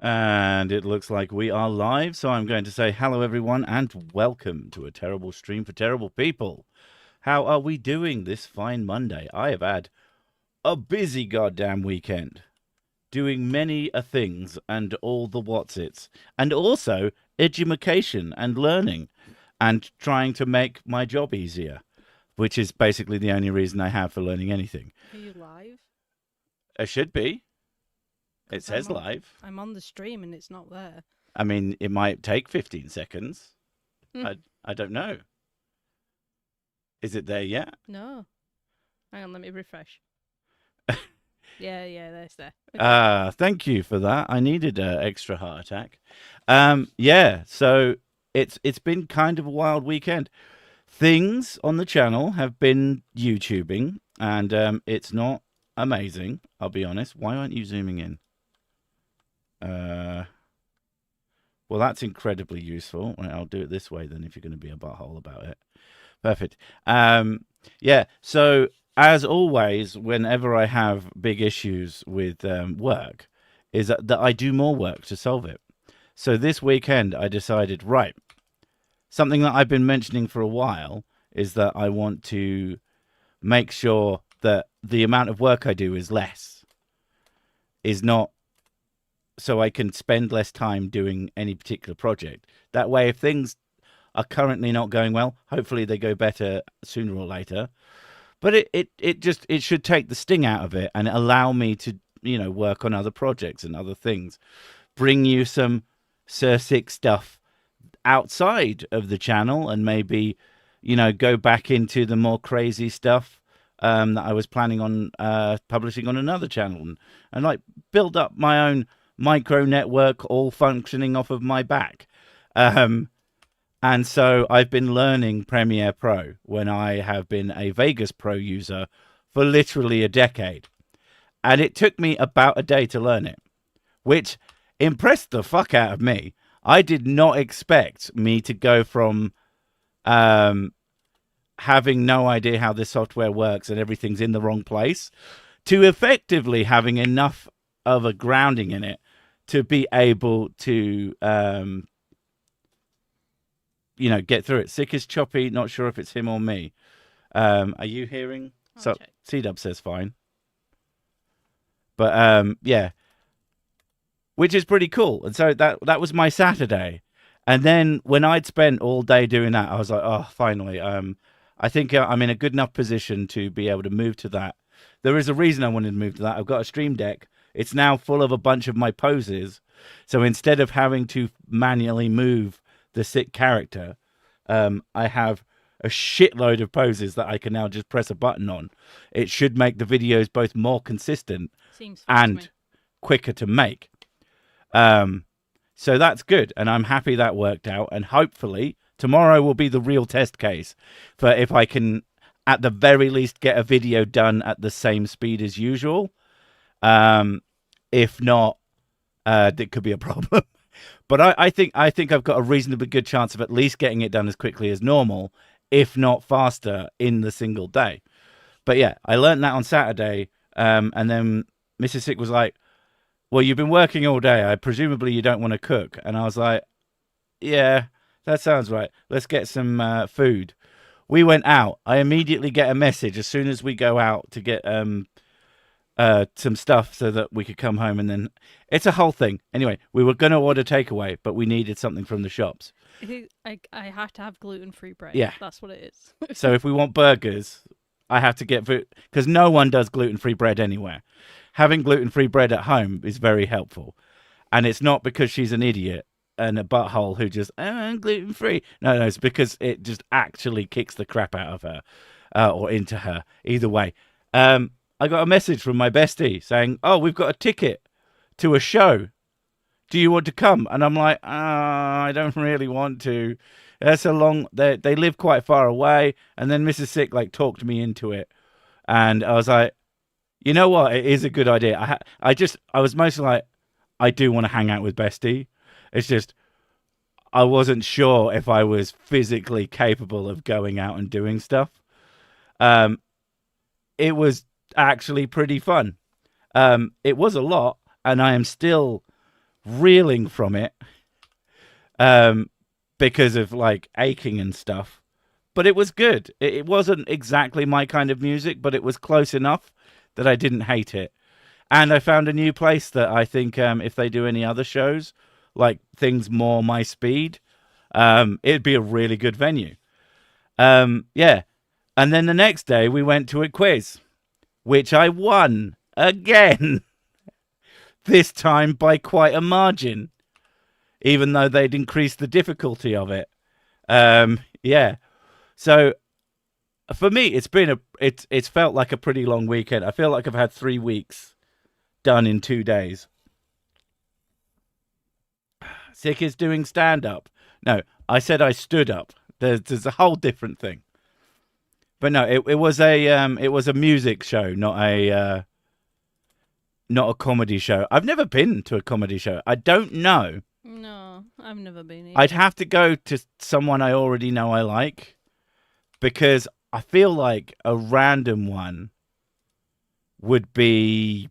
And it looks like we are live, so I'm going to say hello, everyone, and welcome to a terrible stream for terrible people. How are we doing this fine Monday? I have had a busy goddamn weekend, doing many a things and all the whatsits, and also edumacation and learning, and trying to make my job easier, which is basically the only reason I have for learning anything. Are you live? It should be. It 'Cause says live. I'm on the stream and it's not there. I mean, it might take 15 seconds. Hmm. I don't know. Is it there yet? No. Hang on, let me refresh. yeah, there's there. Thank you for that. I needed an extra heart attack. Yeah, so it's been kind of a wild weekend. Things on the channel have been YouTubing, and it's not amazing, I'll be honest. Why aren't you zooming in? Well, that's incredibly useful. Right, I'll do it this way then if you're going to be a butthole about it. Perfect. Yeah, so as always, whenever I have big issues with work, is that I do more work to solve it. So this weekend, I decided, right, something that I've been mentioning for a while is that I want to make sure that the amount of work I do is less, is not so I can spend less time doing any particular project. That way, if things are currently not going well, hopefully they go better sooner or later. But it should take the sting out of it and allow me to, work on other projects and other things. Bring you some Sics stuff outside of the channel and maybe, go back into the more crazy stuff that I was planning on publishing on another channel and like build up my own micro network all functioning off of my back. And so I've been learning Premiere Pro when I have been a Vegas Pro user for literally a decade. And it took me about a day to learn it, which impressed the fuck out of me. I did not expect me to go from having no idea how this software works and everything's in the wrong place to effectively having enough of a grounding in it to be able to get through it. Sick is choppy. Not sure if it's him or me. Are you hearing? So C-Dub says fine. But yeah, which is pretty cool. And so that was my Saturday. And then when I'd spent all day doing that, I was like, oh, finally. I think I'm in a good enough position to be able to move to that. There is a reason I wanted to move to that. I've got a Stream Deck. It's now full of a bunch of my poses. So instead of having to manually move the sick character, I have a shitload of poses that I can now just press a button on. It should make the videos both more consistent and quicker to make. So that's good, and I'm happy that worked out. And hopefully tomorrow will be the real test case for if I can, at the very least, get a video done at the same speed as usual. If not, that could be a problem. But I think I've got a reasonably good chance of at least getting it done as quickly as normal, if not faster, in the single day. But yeah, I learned that on Saturday, and then Mrs. Sick was like, well, you've been working all day. Presumably you don't want to cook. And I was like, yeah, that sounds right. Let's get some food. We went out. I immediately get a message as soon as we go out to get some stuff so that we could come home, and then it's a whole thing. Anyway, we were going to order takeaway, but we needed something from the shops. I have to have gluten-free bread. Yeah. That's what it is. So if we want burgers, I have to get food, because no one does gluten-free bread anywhere. Having gluten-free bread at home is very helpful. And it's not because she's an idiot and a butthole who just, I'm gluten-free. No, it's because it just actually kicks the crap out of her or into her. Either way. I got a message from my bestie saying, oh, we've got a ticket to a show. Do you want to come? And I'm like, I don't really want to. That's a long, they live quite far away. And then Mrs. Sick talked me into it. And I was like, you know what? It is a good idea. I was mostly like, I do want to hang out with bestie. It's just, I wasn't sure if I was physically capable of going out and doing stuff. It was actually pretty fun. It was a lot, and I am still reeling from it because of like aching and stuff. But it was good. It wasn't exactly my kind of music, but it was close enough that I didn't hate it. And I found a new place that I think if they do any other shows, like things more my speed, it'd be a really good venue. Yeah. And then the next day we went to a quiz, which I won again, this time by quite a margin, even though they'd increased the difficulty of it. Yeah. So for me, it's felt like a pretty long weekend. I feel like I've had 3 weeks done in 2 days. Sick is doing stand up. No, I said I stood up. There's a whole different thing. But no, it was a music show, not a comedy show. I've never been to a comedy show. I don't know. No, I've never been either. I'd have to go to someone I already know I like, because I feel like a random one would be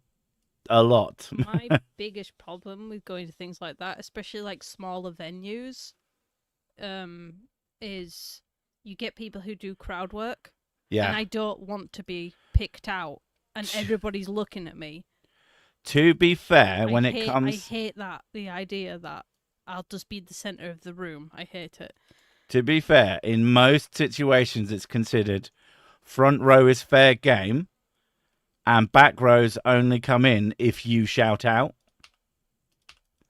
a lot. My biggest problem with going to things like that, especially like smaller venues, is you get people who do crowd work. Yeah. And I don't want to be picked out and everybody's looking at me. To be fair, I hate that, the idea that I'll just be the centre of the room. I hate it. To be fair, in most situations it's considered front row is fair game and back rows only come in if you shout out.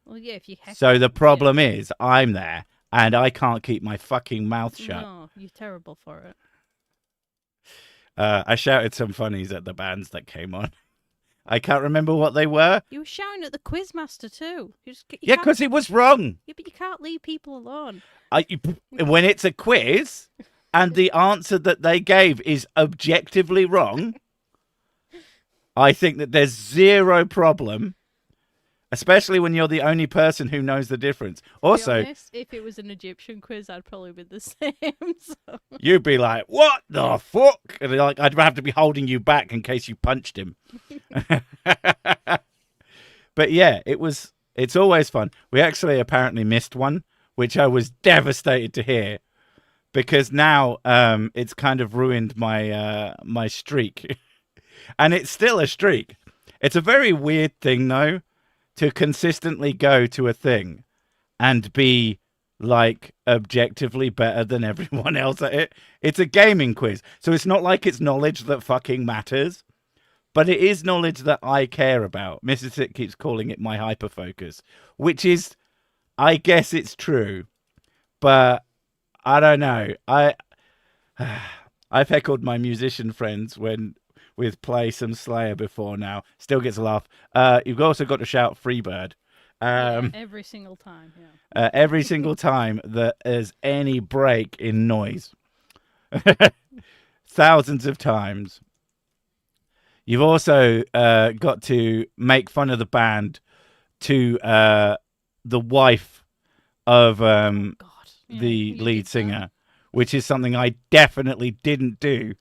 Well, yeah, if you heckle. So the problem is I'm there and I can't keep my fucking mouth shut. No, you're terrible for it. I shouted some funnies at the bands that came on. I can't remember what they were. You were shouting at the quizmaster too. Yeah, because it was wrong. Yeah, but you can't leave people alone. When it's a quiz and the answer that they gave is objectively wrong, I think that there's zero problem, especially when you're the only person who knows the difference. Also, to be honest, if it was an Egyptian quiz, I'd probably be the same. So. You'd be like, "What the fuck?" And like, I'd have to be holding you back in case you punched him. But yeah, it's always fun. We actually apparently missed one, which I was devastated to hear, because now it's kind of ruined my my streak. And it's still a streak. It's a very weird thing though, to consistently go to a thing and be like objectively better than everyone else at it. It's a gaming quiz, so it's not like it's knowledge that fucking matters, but it is knowledge that I care about. Mrs. Sick keeps calling it my hyperfocus, which is, I guess it's true, but I don't know. I've heckled my musician friends with Play Some Slayer before now. Still gets a laugh. You've also got to shout Freebird. Every single time, yeah. Every single time that there's any break in noise. Thousands of times. You've also got to make fun of the band to the wife of the lead singer, which is something I definitely didn't do.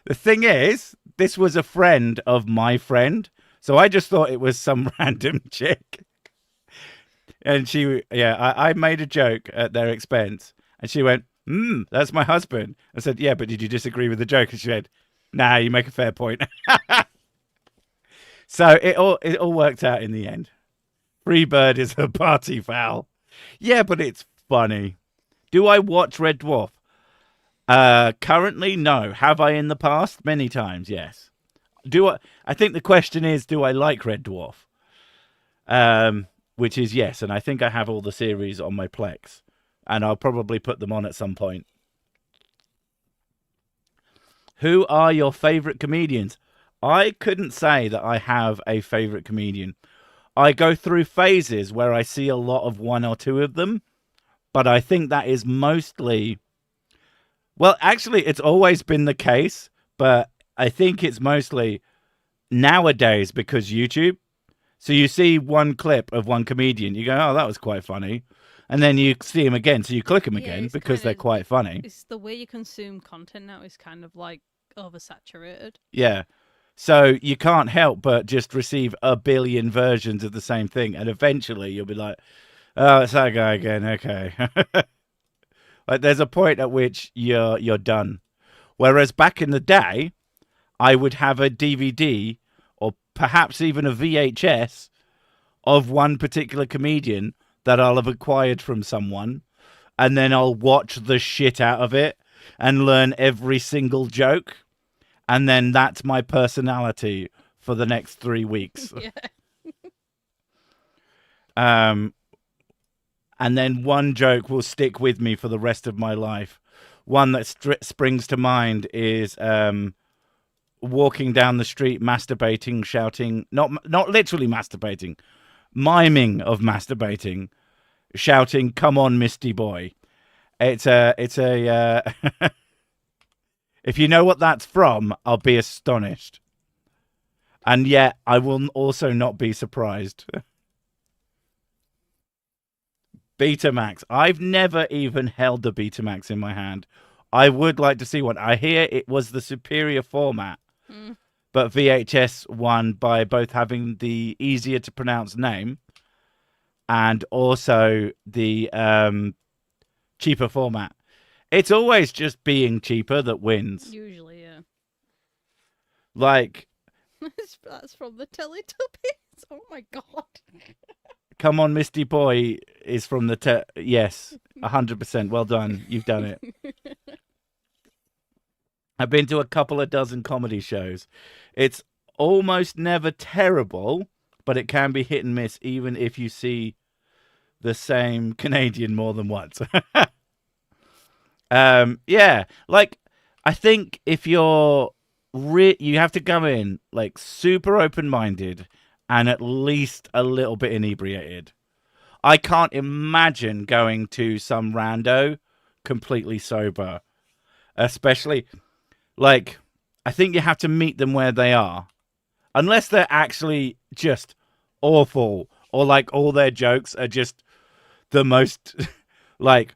The thing is, this was a friend of my friend, so I just thought it was some random chick. And I made a joke at their expense, and she went, that's my husband. I said, yeah, but did you disagree with the joke? And she said, nah, you make a fair point. So it all worked out in the end. Freebird is a party foul. Yeah, but it's funny. Do I watch Red Dwarf? Currently, no. Have I in the past? Many times, yes. I think the question is, do I like Red Dwarf? Which is yes, and I think I have all the series on my Plex, and I'll probably put them on at some point. Who are your favourite comedians? I couldn't say that I have a favourite comedian. I go through phases where I see a lot of one or two of them, but I think that is mostly... Well, actually, it's always been the case, but I think it's mostly nowadays because YouTube. So you see one clip of one comedian, you go, oh, that was quite funny. And then you see him again, so you click him again because they're quite funny. It's the way you consume content now is kind of like oversaturated. Yeah. So you can't help but just receive a billion versions of the same thing, and eventually you'll be like, "Oh, it's that guy again." Okay. Like there's a point at which you're done. Whereas back in the day, I would have a DVD or perhaps even a VHS of one particular comedian that I'll have acquired from someone, and then I'll watch the shit out of it and learn every single joke, and then that's my personality for the next 3 weeks. Yeah. And then one joke will stick with me for the rest of my life. One that springs to mind is walking down the street, masturbating, shouting, not literally masturbating, miming of masturbating, shouting, "Come on, Misty Boy." It's a if you know what that's from, I'll be astonished. And yet, I will also not be surprised. Betamax. I've never even held the Betamax in my hand. I would like to see one. I hear it was the superior format, but VHS won by both having the easier to pronounce name and also the cheaper format. It's always just being cheaper that wins. Usually, yeah. Like, That's from the Teletubbies. Oh my god. "Come on, Misty Boy" is from the yes, 100%. Well done. You've done it. I've been to a couple of dozen comedy shows. It's almost never terrible, but it can be hit and miss even if you see the same Canadian more than once. Yeah, like I think if you're you have to come in like super open-minded and at least a little bit inebriated. I can't imagine going to some rando completely sober, especially like I think you have to meet them where they are, unless they're actually just awful or like all their jokes are just the most like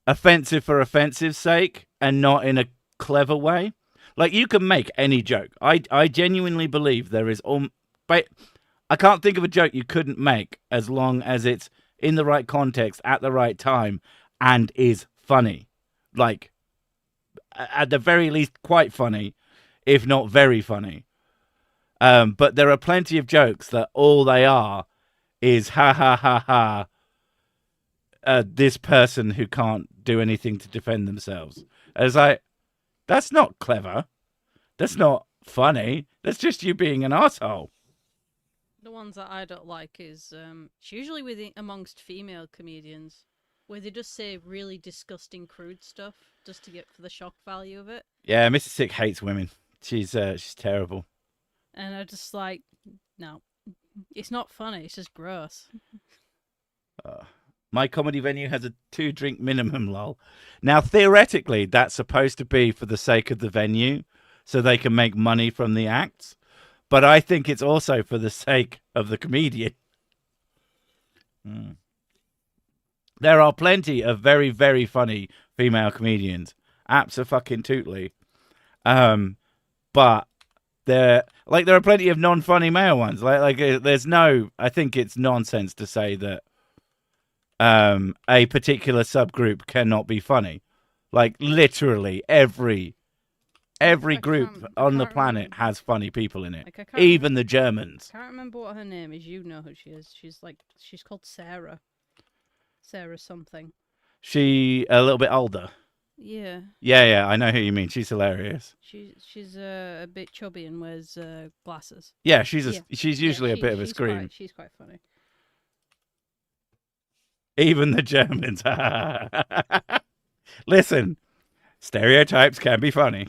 offensive for offensive's sake and not in a clever way. Like you can make any joke. I genuinely believe there is but I can't think of a joke you couldn't make as long as it's in the right context at the right time and is funny. Like at the very least quite funny, if not very funny. But there are plenty of jokes that all they are is ha ha ha ha. This person who can't do anything to defend themselves. It's like, that's not clever. That's not funny. That's just you being an asshole. The ones that I don't like is it's usually amongst female comedians, where they just say really disgusting, crude stuff just to get for the shock value of it. Yeah, Mrs. Sick hates women. She's terrible. And I just like, no, it's not funny. It's just gross. My comedy venue has a 2-drink minimum, lol. Now, theoretically, that's supposed to be for the sake of the venue, so they can make money from the acts. But I think it's also for the sake of the comedian. There are plenty of very, very funny female comedians. Abso-fucking-tootly. But there are plenty of non-funny male ones. Like there's no... I think it's nonsense to say that a particular subgroup cannot be funny. Like literally every group on the planet has funny people in it. Like, even the Germans. I can't remember what her name is. You know who she is. She's called Sarah. Sarah something. She a little bit older. Yeah. Yeah, I know who you mean. She's hilarious. She's a bit chubby and wears glasses. Yeah, she's usually a bit of a scream. She's quite funny. Even the Germans. Listen, stereotypes can be funny.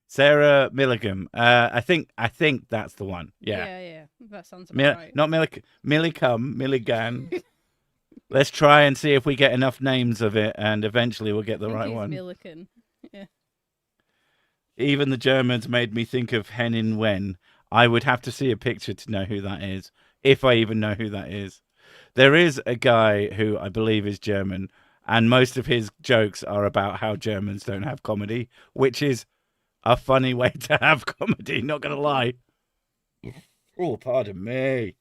Sarah Milligan. I think that's the one. Yeah. Yeah. That sounds about right. Not Milligan. Let's try and see if we get enough names of it, and eventually we'll get the right one. Milligan. Yeah. Even the Germans made me think of Henning Wen. I would have to see a picture to know who that is, if I even know who that is. There is a guy who I believe is German, and most of his jokes are about how Germans don't have comedy, which is a funny way to have comedy. Not gonna lie. Oh, pardon me.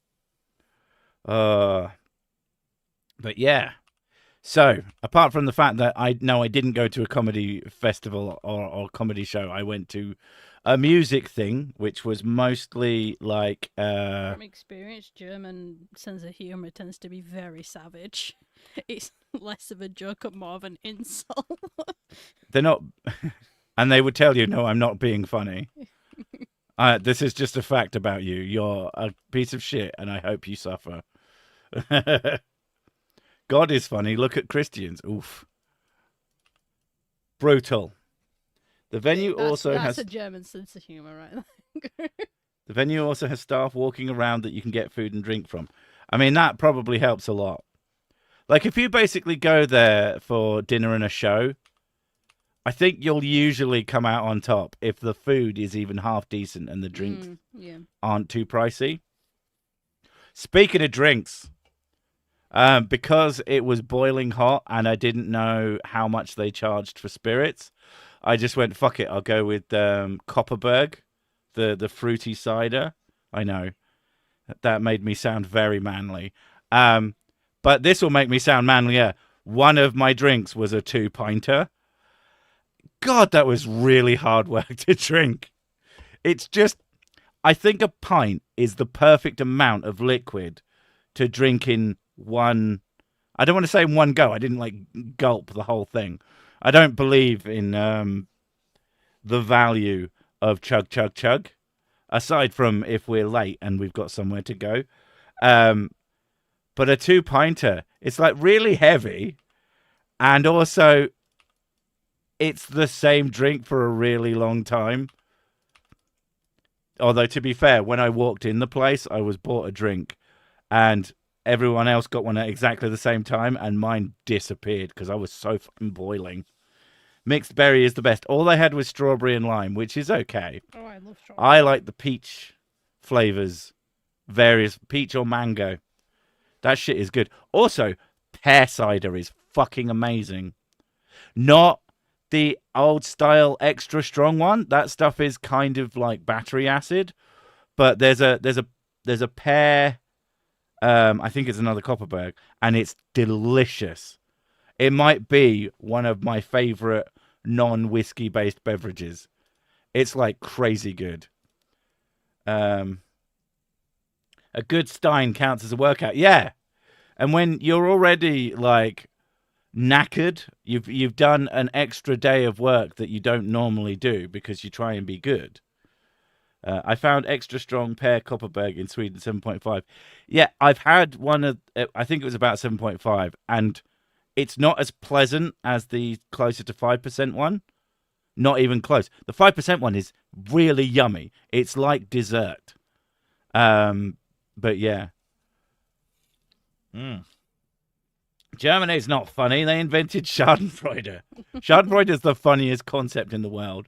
But yeah. So, apart from the fact that I didn't go to a comedy festival or comedy show, I went to a music thing, which was mostly like. From experience, German sense of humor tends to be very savage. It's less of a joke and more of an insult. They're not. And they would tell you, no, I'm not being funny. This is just a fact about you. You're a piece of shit, and I hope you suffer. God is funny. Look at Christians. Oof. Brutal. The venue That's has a German sense of humor, right there. the venue also has staff walking around that you can get food and drink from. I mean, that probably helps a lot. Like, if you basically go there for dinner and a show, I think you'll usually come out on top if the food is even half decent and the drinks aren't too pricey. Speaking of drinks, because it was boiling hot and I didn't know how much they charged for spirits, I just went, fuck it, I'll go with Kopparberg, the fruity cider. I know, that made me sound very manly. But this will make me sound manlier. One of my drinks was a 2-pinter. God, that was really hard work to drink. It's just, I think a pint is the perfect amount of liquid to drink in one. I don't want to say in one go. I didn't like gulp the whole thing. I don't believe in the value of chug, chug, chug, aside from if we're late and we've got somewhere to go. But a 2-pinter, it's like really heavy, and also it's the same drink for a really long time. Although, to be fair, when I walked in the place, I was bought a drink, and everyone else got one at exactly the same time, and mine disappeared because I was so fucking boiling. Mixed berry is the best. All they had was strawberry and lime, which is okay. Oh, I love strawberry. I like the peach flavors, various peach or mango. That shit is good. Also, pear cider is fucking amazing. Not the old style extra strong one. That stuff is kind of like battery acid. But there's a pear. I think it's another Kopparberg, and it's delicious. It might be one of my favorite non-whiskey based beverages. It's like crazy good. A good stein counts as a workout. Yeah. And when you're already like knackered, you've done an extra day of work that you don't normally do because you try and be good. I found extra strong pear Kopparberg in Sweden, 7.5. Yeah, I've had one of, I think it was about 7.5, and it's not as pleasant as the closer to 5% one. Not even close. The 5% one is really yummy. It's like dessert. But yeah. Germany's not funny. They invented Schadenfreude. Schadenfreude is the funniest concept in the world.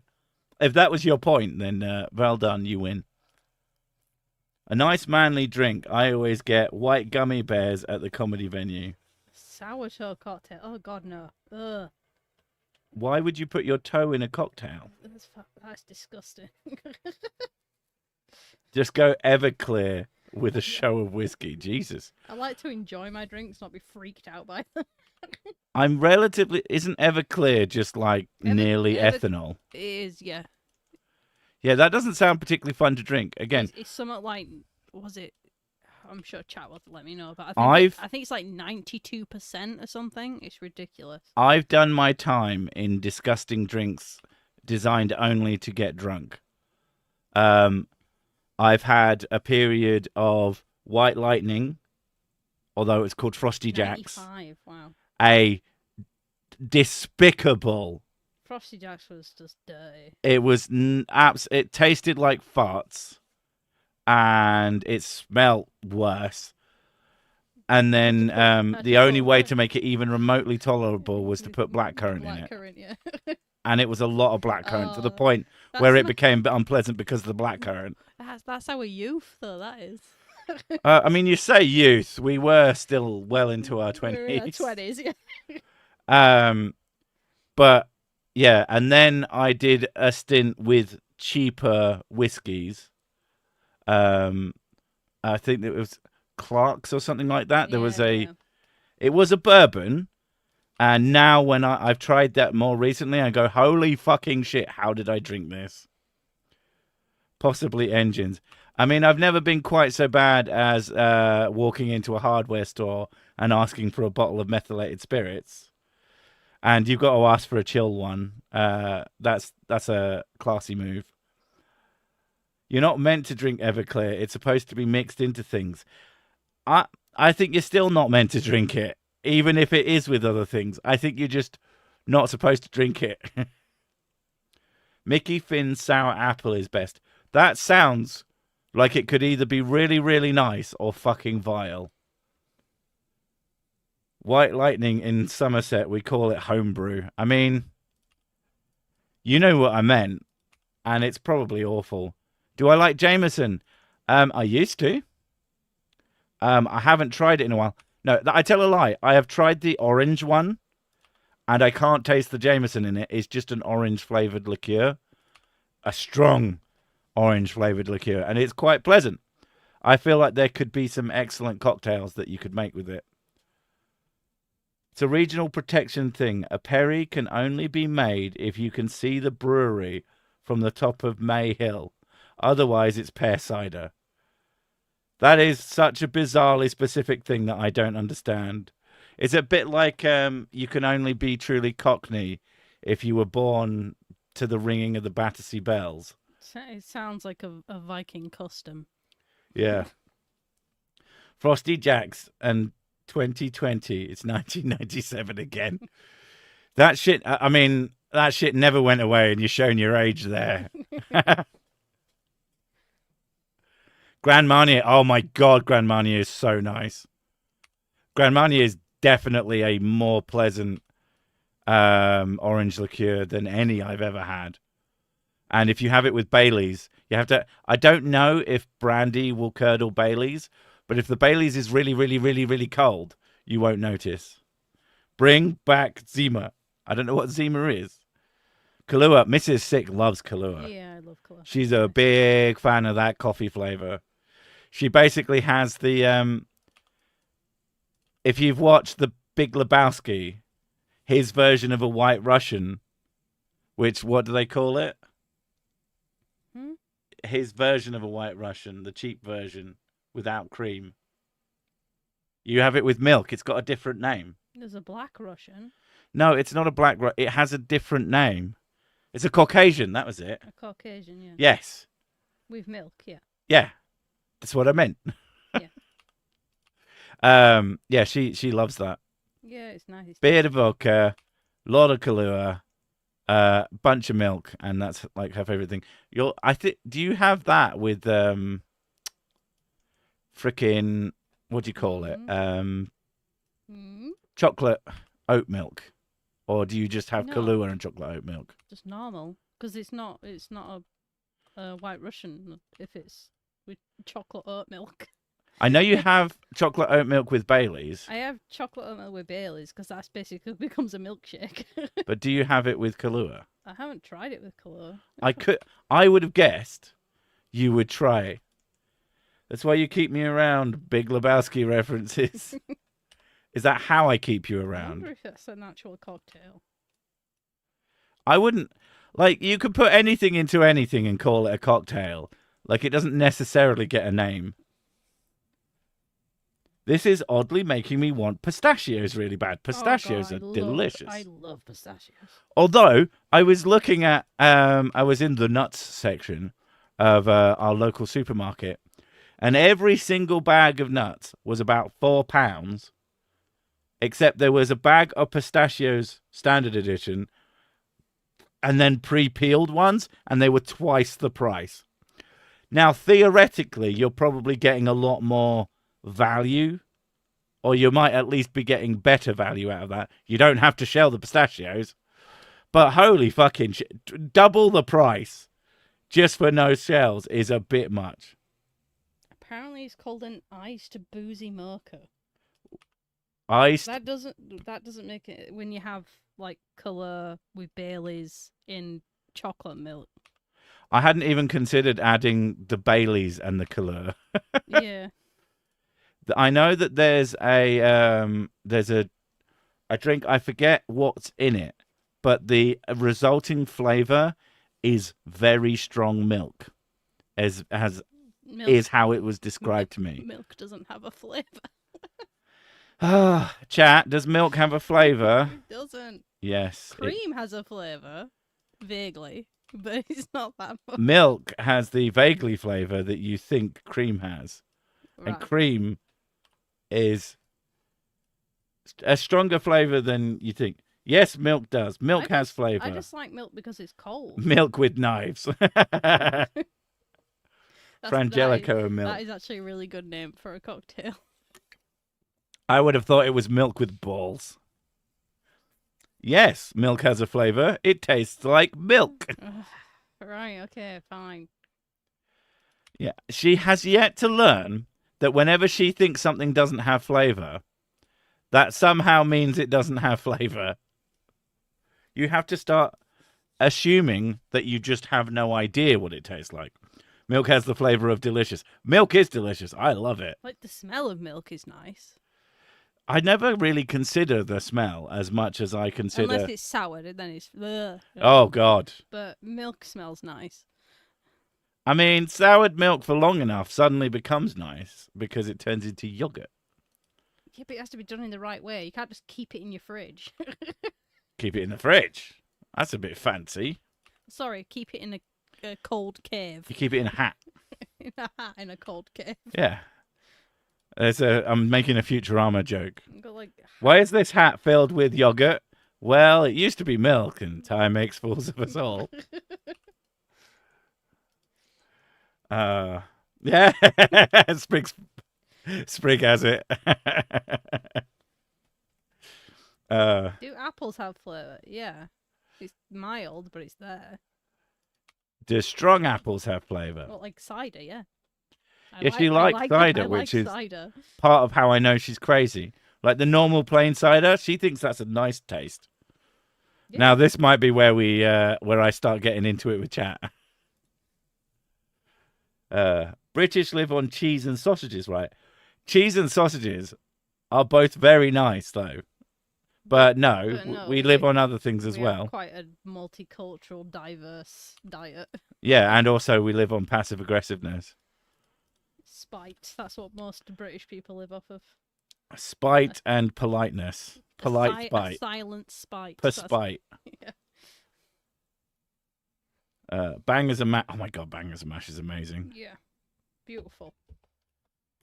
If that was your point, then well done, you win. A nice manly drink. I always get white gummy bears at the comedy venue. Sourdough cocktail. Oh God, no. Ugh. Why would you put your toe in a cocktail? That's disgusting. Just go Everclear with a show of whiskey. Jesus. I like to enjoy my drinks, not be freaked out by them. I'm relatively... Isn't Everclear just like nearly ethanol? It is, yeah. Yeah, that doesn't sound particularly fun to drink. Again, it's somewhat like... Was it... I'm sure chat will let me know, but I think it's like 92% or something. It's ridiculous. I've done my time in disgusting drinks designed only to get drunk. I've had a period of White Lightning, although it's called Frosty Jacks. 95, wow. A despicable. Frosty Jacks was just dirty. It was it tasted like farts, and it smelled worse. And then the only way to make it even remotely tolerable was to put blackcurrant in it. Blackcurrant, yeah. And it was a lot of blackcurrant to the point where it became unpleasant because of the blackcurrant. That's our youth, though, that is. I mean, you say youth. We were still well into our 20s. We were in our 20s, yeah. But Yeah, and then I did a stint with cheaper whiskies. Um, I think it was Clark's or something like that. There Yeah, was yeah. it was a bourbon, and now when I've tried that more recently, I go, holy fucking shit! How did I drink this? Possibly engines. I mean, I've never been quite so bad as walking into a hardware store and asking for a bottle of methylated spirits. And you've got to ask for a chill one. That's a classy move. You're not meant to drink Everclear. It's supposed to be mixed into things. I I think you're still not meant to drink it, even if it is with other things. I think you're just not supposed to drink it. Mickey Finn's sour apple is best. That sounds like it could either be really, really nice or fucking vile. White Lightning in Somerset, we call it homebrew. I mean, you know what I meant, and it's probably awful. Do I like Jameson? I used to. I haven't tried it in a while. No, I tell a lie. I have tried the orange one, and I can't taste the Jameson in it. It's just an orange flavored liqueur, a strong orange flavored liqueur, and it's quite pleasant. I feel like there could be some excellent cocktails that you could make with it. It's a regional protection thing. A perry can only be made if you can see the brewery from the top of May Hill. Otherwise, it's pear cider. That is such a bizarrely specific thing that I don't understand. It's a bit like you can only be truly Cockney if you were born to the ringing of the Battersea bells. It sounds like a Viking custom. Yeah. Frosty Jacks and 2020. It's 1997 again. That shit, I mean, that shit never went away, and you're showing your age there. Grand Marnier. Oh my God, Grand Marnier is so nice. Grand Marnier is definitely a more pleasant orange liqueur than any I've ever had. And if you have it with Baileys, you have to. I don't know if brandy will curdle Baileys, but if the Baileys is really, really, really, really cold, you won't notice. Bring back Zima. I don't know what Zima is. Kahlua. Mrs. Sick loves Kahlua. Yeah, I love Kahlua. She's a big fan of that coffee flavor. She basically has the. If you've watched The Big Lebowski, his version of a White Russian, which, what do they call it? His version of a White Russian, the cheap version without cream. You have it with milk. It's got a different name. There's a Black Russian. No, it's not a Black Russian. It has a different name. It's a Caucasian. That was it. A Caucasian, yeah. Yes. With milk, yeah. Yeah. That's what I meant. Yeah. Yeah, she loves that. Yeah, it's nice. Beer of vodka, lot of Kahlua, bunch of milk, and that's like her favorite thing. Do you have that with frickin' what do you call it? Chocolate oat milk, or do you just have Kahlua and chocolate oat milk? Just normal, because it's not a White Russian if it's with chocolate oat milk. I know you have chocolate oat milk with Baileys. I have chocolate oat milk with Baileys because that's basically becomes a milkshake. But do you have it with Kahlua? I haven't tried it with Kahlua. I would have guessed you would try. That's why you keep me around. Big Lebowski references. Is that how I keep you I around? wonder if that's an actual cocktail. I wouldn't. Like, you could put anything into anything and call it a cocktail. Like, it doesn't necessarily get a name. This is oddly making me want pistachios really bad. Pistachios are delicious. I love pistachios. Although, I was looking at, I was in the nuts section of our local supermarket, and every single bag of nuts was about £4, except there was a bag of pistachios standard edition, and then pre-peeled ones, and they were twice the price. Now, theoretically, you're probably getting a lot more value, or you might at least be getting better value out of that. You don't have to shell the pistachios, but holy fucking shit, double the price just for no shells is a bit much. Apparently it's called an iced boozy mocha. iced. That doesn't make it when you have like colour with Baileys in chocolate milk. I hadn't even considered adding the Baileys and the colour. Yeah. I know that there's a drink, I forget what's in it, but the resulting flavour is very strong milk, is how it was described to me. Milk doesn't have a flavour. Chat, does milk have a flavour? It doesn't. Yes. Cream has a flavour, vaguely, but it's not that much. Milk has the vaguely flavour that you think cream has. Right. And cream is a stronger flavour than you think. Yes, milk does. Milk has flavour. I just like milk because it's cold. Milk with knives. Frangelico milk. That is actually a really good name for a cocktail. I would have thought it was milk with balls. Yes, milk has a flavour. It tastes like milk. Right, okay, fine. Yeah, she has yet to learn that whenever she thinks something doesn't have flavour, that somehow means it doesn't have flavour. You have to start assuming that you just have no idea what it tastes like. Milk has the flavour of delicious. Milk is delicious. I love it. Like, the smell of milk is nice. I never really consider the smell as much as I consider... Unless it's sour, then it's... Ugh. Oh, God. But milk smells nice. I mean, soured milk for long enough suddenly becomes nice because it turns into yogurt. Yeah, but it has to be done in the right way. You can't just keep it in your fridge. Keep it in the fridge. That's a bit fancy. Sorry, keep it in a cold cave. You keep it in a hat. In a hat in a cold cave. Yeah. I'm making a Futurama joke. Got, like, Why is this hat filled with yogurt? Well, it used to be milk, and time makes fools of us all. Yeah, Sprig has it. Do apples have flavour? Yeah. It's mild, but it's there. Do strong apples have flavour? Well, like cider, yeah. Yeah, she likes cider, which is cider. part of how I know she's crazy. Like the normal plain cider, she thinks that's a nice taste. Yeah. Now this might be where where I start getting into it with chat. British live on cheese and sausages, right? Cheese and sausages are both very nice, though. But no, we live on other things as well. Quite a multicultural, diverse diet. Yeah, and also we live on passive aggressiveness. Spite. That's what most British people live off of. Spite and politeness. Polite spite. A silent spite. Perspite. Yeah. Bangers and mash. Oh my God, bangers and mash is amazing. Yeah. Beautiful.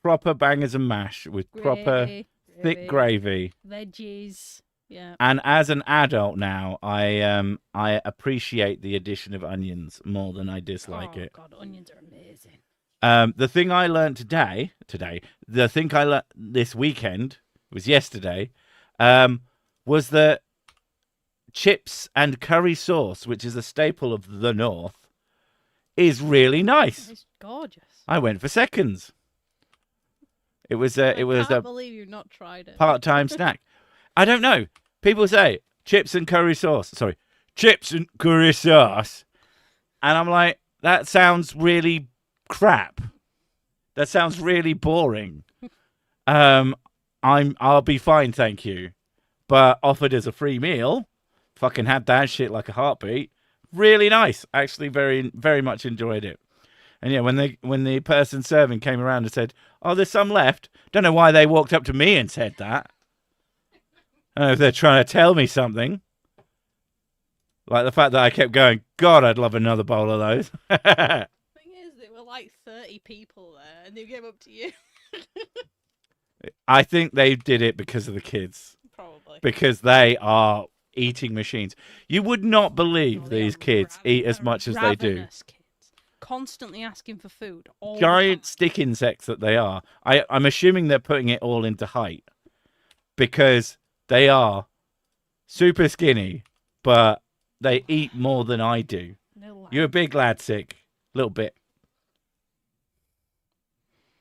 Proper bangers and mash with proper thick gravy. Veggies. Yeah. And as an adult now, I appreciate the addition of onions more than I dislike it. Oh God, onions are amazing. The thing I learned today, the thing I learned this weekend, was yesterday, was that chips and curry sauce, which is a staple of the North, is really nice. It's gorgeous. I went for seconds. It was I can't believe you've not tried it. Part-time snack. I don't know. People say chips and curry sauce. Sorry, chips and curry sauce, and I'm like, that sounds really crap. That sounds really boring. I'll be fine, thank you. But offered as a free meal, fucking had that shit like a heartbeat. Really nice. Actually, very, very much enjoyed it. And yeah, when the person serving came around and said, "Oh, there's some left," don't know why they walked up to me and said that. I don't know if they're trying to tell me something. Like the fact that I kept going, God, I'd love another bowl of those. Thing is, there were like 30 people there, and they came up to you. I think they did it because of the kids. Probably. Because they are eating machines. You would not believe these kids eat as much as they do. Kids. Constantly asking for food. Giant stick insects that they are. I'm assuming they're putting it all into height. Because they are super skinny, but they eat more than I do. No. You're a big lad, Sick. A little bit.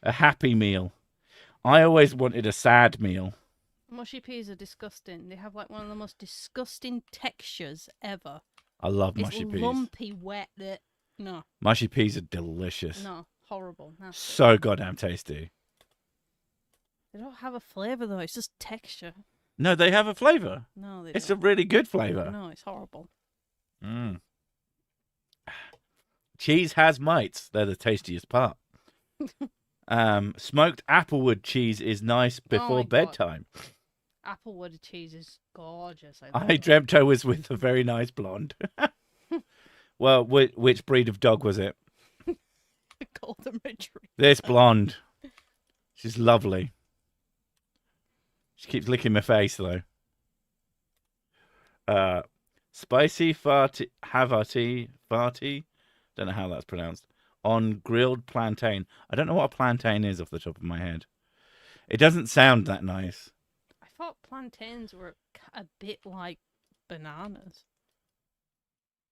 A happy meal. I always wanted a sad meal. Mushy peas are disgusting. They have like one of the most disgusting textures ever. I love It's mushy peas. lumpy, wet. No. Mushy peas are delicious. No. Horrible. Nasty. So goddamn tasty. They don't have a flavour though. It's just texture. No, they have a flavour. No, they It's don't. a really good flavour. No, it's horrible. Mm. Cheese has mites. They're the tastiest part. Smoked applewood cheese is nice before bedtime. Applewood cheese is gorgeous. I dreamt I was with a very nice blonde. Well, which breed of dog was it? Golden Retriever. This blonde. She's lovely. She keeps licking my face, though. Spicy farty. Don't know how that's pronounced. On grilled plantain. I don't know what a plantain is off the top of my head. It doesn't sound that nice. I thought plantains were a bit like bananas,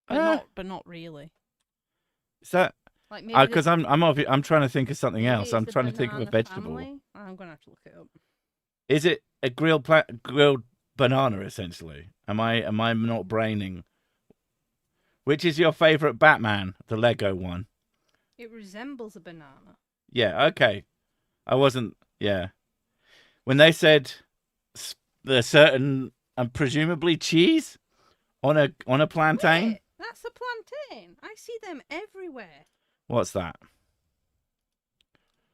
but not really. Is that? Like maybe Because I'm trying to think of something else. I'm the trying to think of a banana vegetable. family. I'm gonna have to look it up. Is it a grilled banana essentially? Am I not braining? Which is your favorite Batman? The Lego one. It resembles a banana. Yeah. Okay. I wasn't. Yeah. When they said there's certain and presumably cheese on a plantain. Wait, that's a plantain. I see them everywhere. What's that?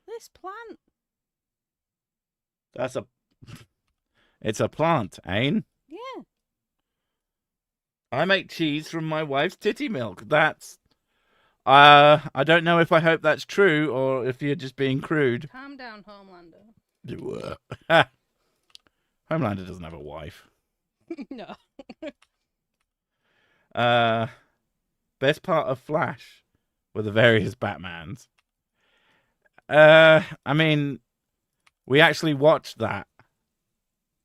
This plant. That's a. It's a plant, Ain. Yeah. I make cheese from my wife's titty milk. That's. I don't know if I hope that's true or if you're just being crude. Calm down, Homelander. Homelander doesn't have a wife. No. Best part of Flash were the various Batmans. I mean, we actually watched that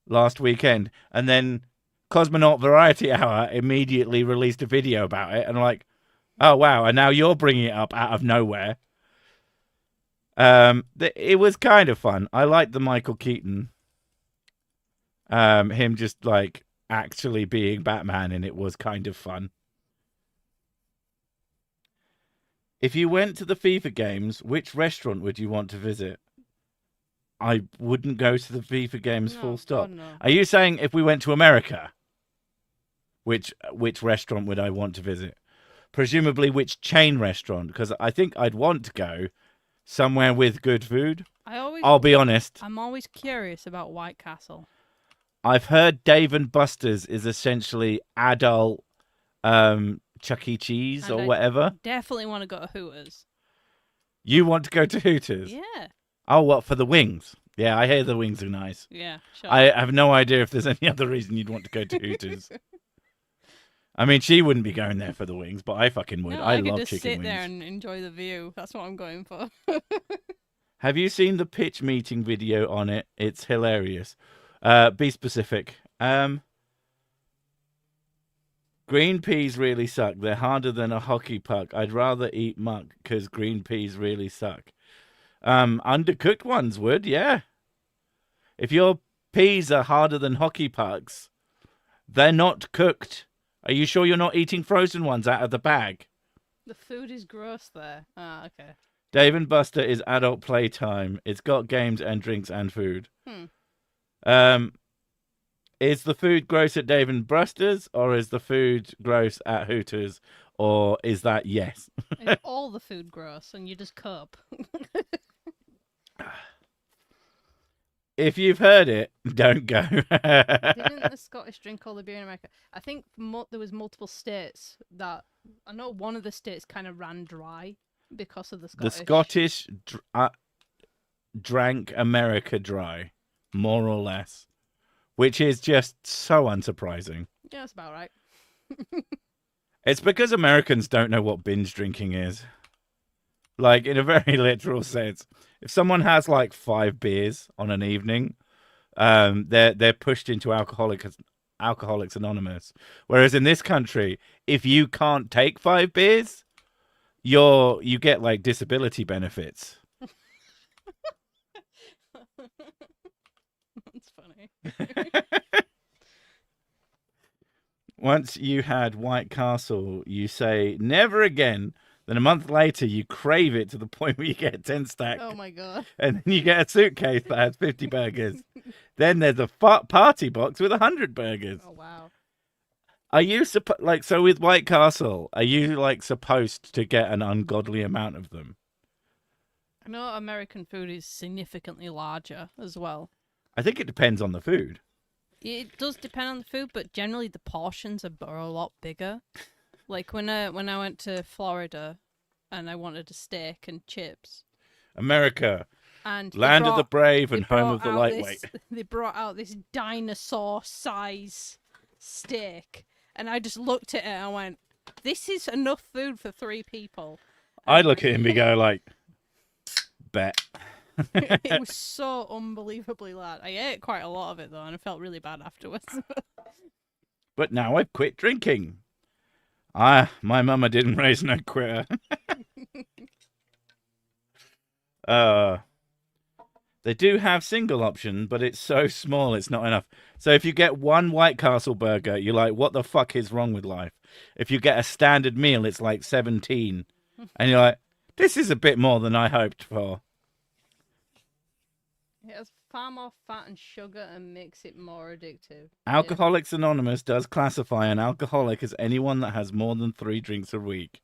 last weekend, and then Cosmonaut Variety Hour immediately released a video about it, and like, oh wow, and now you're bringing it up out of nowhere. It was kind of fun. I liked the Michael Keaton. Him just like actually being Batman, and it was kind of fun. If you went to the FIFA games, which restaurant would you want to visit? I wouldn't go to the FIFA games, full stop. God, no. Are you saying if we went to America, which restaurant would I want to visit? Presumably which chain restaurant, because I think I'd want to go somewhere with good food. I'll be honest. I'm always curious about White Castle. I've heard Dave and Buster's is essentially adult Chuck E. Cheese or whatever. Definitely want to go to Hooters. You want to go to Hooters? Yeah. Oh, what, for the wings? Yeah, I hear the wings are nice. Yeah, sure. I have no idea if there's any other reason you'd want to go to Hooters. I mean, she wouldn't be going there for the wings, but I fucking would. No, I could love just chicken sit wings. there and enjoy the view. That's what I'm going for. Have you seen the pitch meeting video on it? It's hilarious. Be specific. Green peas really suck. They're harder than a hockey puck. I'd rather eat muck because green peas really suck. Undercooked ones would, yeah. If your peas are harder than hockey pucks, they're not cooked. Are you sure you're not eating frozen ones out of the bag? The food is gross there. Ah, okay. Dave and Buster is adult playtime. It's got games and drinks and food. Is the food gross at Dave and Buster's, or is the food gross at Hooters, or is that yes? Is all the food gross and you just cope? If you've heard it, don't go. Didn't the Scottish drink all the beer in America? I think there was multiple states that... I know one of the states kind of ran dry because of the Scottish. The Scottish drank America dry, more or less, which is just so unsurprising. Yeah, that's about right. It's because Americans don't know what binge drinking is. Like, in a very literal sense. If someone has, like, 5 beers on an evening, they're pushed into Alcoholics Anonymous. Whereas in this country, if you can't take 5 beers, you get, like, disability benefits. That's funny. once you had White Castle, you say never again. Then a month later, you crave it to the point where you get a 10 stack. Oh my god. And then you get a suitcase that has 50 burgers. Then there's a party box with 100 burgers. Oh wow. Are you so with White Castle? Are you like supposed to get an ungodly amount of them? I know American food is significantly larger as well. I think it depends on the food. It does depend on the food, but generally the portions are a lot bigger. Like when I went to Florida, and I wanted a steak and chips. America, and land of the brave and home of the lightweight. They brought out this dinosaur size steak, and I just looked at it and I went, "This is enough food for 3 people." I look at him and go like, "Bet." It was so unbelievably large. I ate quite a lot of it though, and I felt really bad afterwards. But now I've quit drinking. My mama didn't raise no quitter. They do have single option, but it's so small it's not enough. So if you get one White Castle burger, you're like, what the fuck is wrong with life? If you get a standard meal, it's like 17. And you're like, this is a bit more than I hoped for. It has far more fat and sugar and makes it more addictive. Alcoholics Anonymous does classify an alcoholic as anyone that has more than 3 drinks a week.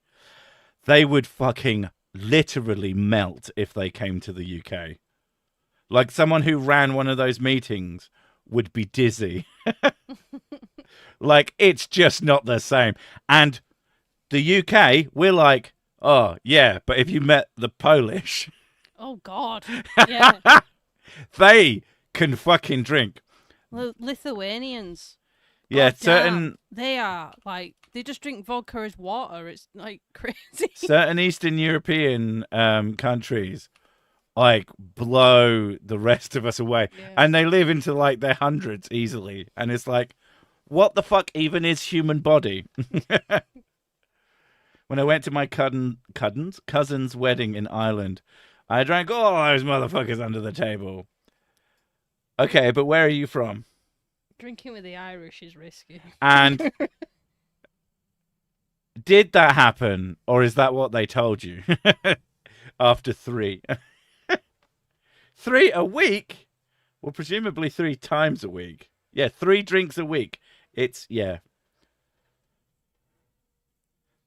They would fucking literally melt if they came to the UK. Like someone who ran one of those meetings would be dizzy. Like, it's just not the same. And the UK, we're like, oh, yeah, but if you met the Polish... Oh, God. Yeah. They can fucking drink. Lithuanians. Yeah, God certain... damn, they are, like, they just drink vodka as water. It's, like, crazy. Certain Eastern European countries, like, blow the rest of us away. Yeah. And they live into, like, their hundreds easily. And it's like, what the fuck even is human body? When I went to my cousin's wedding in Ireland, I drank all those motherfuckers under the table. Okay, but where are you from? Drinking with the Irish is risky. And did that happen, or is that what they told you? After 3. 3 a week? Well, presumably 3 times a week. Yeah, 3 drinks a week. It's, yeah.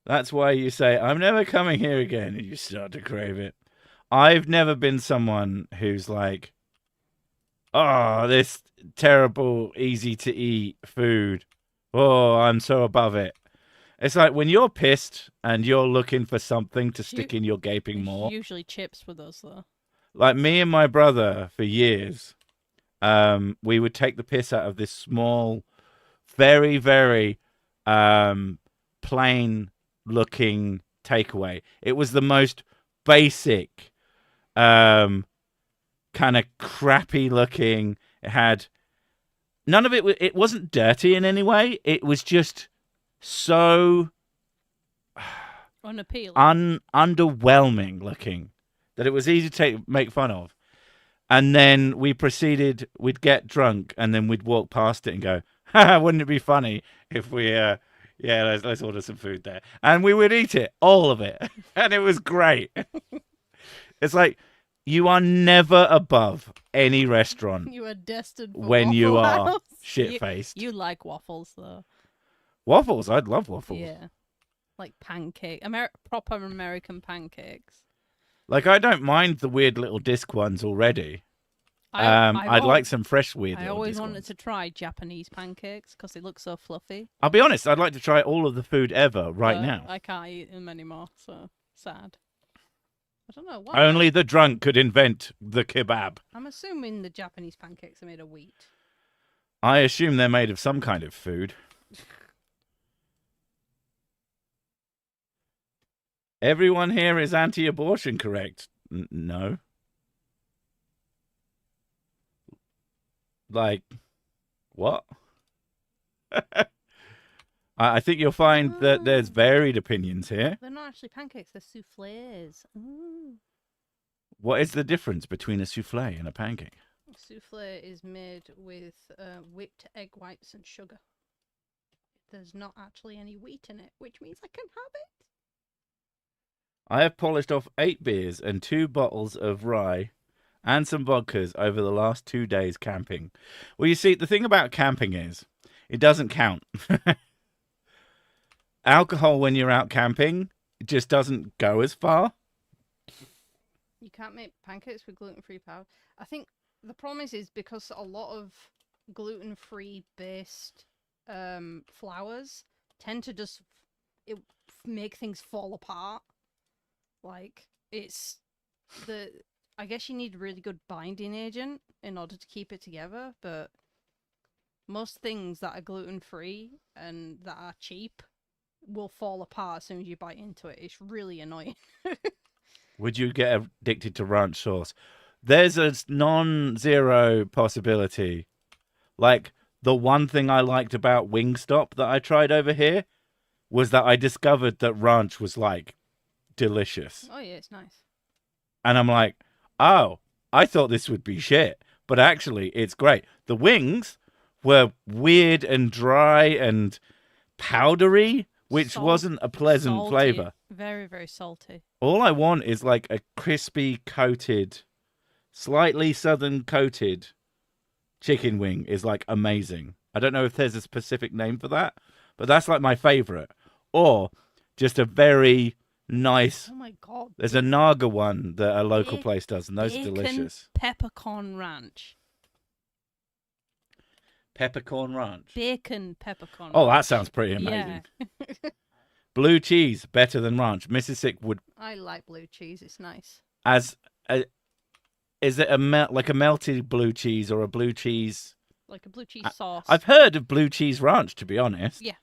That's why you say, I'm never coming here again, and you start to crave it. I've never been someone who's like, oh, this terrible, easy to eat food. Oh, I'm so above it. It's like when you're pissed and you're looking for something to stick in your gaping maw. Usually chips with us, though. Like me and my brother for years, we would take the piss out of this small, very, very plain looking takeaway. It was the most basic, kind of crappy looking. It had none of it. It wasn't dirty in any way. It was just so unappealing, underwhelming looking that it was easy to make fun of. And then we'd get drunk, and then we'd walk past it and go, haha, wouldn't it be funny if we let's order some food there. And we would eat it, all of it. And it was great. It's like, you are never above any restaurant. You are destined for when Waffle you are House. shit-faced. You like waffles, though. Waffles? I'd love waffles. Yeah. Like pancake. Proper American pancakes. Like, I don't mind the weird little disc ones already. I'd like some fresh weird little I always disc wanted ones. to try Japanese pancakes because they look so fluffy. I'll be honest, I'd like to try all of the food ever right now. I can't eat them anymore, so sad. I don't know why. Only the drunk could invent the kebab. I'm assuming the Japanese pancakes are made of wheat. I assume they're made of some kind of food. Everyone here is anti-abortion, correct? No. Like, what? I think you'll find that there's varied opinions here. They're not actually pancakes, they're soufflés. Ooh. What is the difference between a souffle and a pancake? Souffle is made with whipped egg whites and sugar. there's not actually any wheat in it, which means I can have it. I have polished off 8 beers and 2 bottles of rye and some vodkas over the last 2 days camping. Well, you see, the thing about camping is it doesn't count. Alcohol when you're out camping just doesn't go as far. You can't make pancakes with gluten-free powder. I think the problem is because a lot of gluten-free based flours tend to just make things fall apart. Like, it's I guess you need a really good binding agent in order to keep it together, but most things that are gluten-free and that are cheap will fall apart as soon as you bite into it. It's really annoying. Would you get addicted to ranch sauce? There's a non-zero possibility. Like, the one thing I liked about Wingstop that I tried over here was that I discovered that ranch was, like, delicious. Oh, yeah, it's nice. And I'm like, oh, I thought this would be shit. But actually, it's great. The wings were weird and dry and powdery, which wasn't a pleasant flavor. Very, very salty. All I want is like a crispy coated, slightly southern coated chicken wing is like amazing. I don't know if there's a specific name for that, but that's like my favorite. Or just a very nice. Oh my god. There's a Naga one that a local place does, and those are delicious. Peppercorn ranch. Peppercorn ranch. Bacon peppercorn. Oh, that sounds pretty amazing. Yeah. Blue cheese better than ranch. Mrs. Sick would. I like blue cheese. It's nice. Is it like a melted blue cheese or a blue cheese? Like a blue cheese sauce. I've heard of blue cheese ranch, to be honest. Yeah.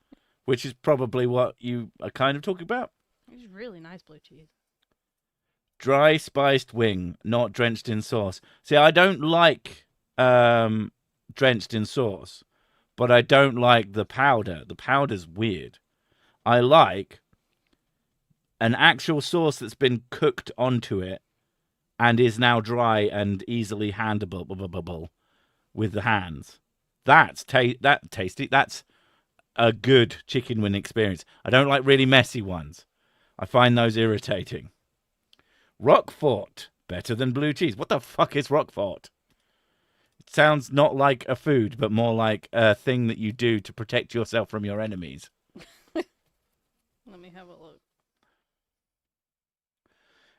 Which is probably what you are kind of talking about. It's really nice blue cheese. Dry spiced wing, not drenched in sauce. See, I don't like drenched in sauce, but I don't like the powder. The powder's weird. I like an actual sauce that's been cooked onto it and is now dry and easily handleable with the hands. That's tasty. That's a good chicken wing experience. I don't like really messy ones. I find those irritating. Roquefort, better than blue cheese. What the fuck is Roquefort? It sounds not like a food, but more like a thing that you do to protect yourself from your enemies. Let me have a look.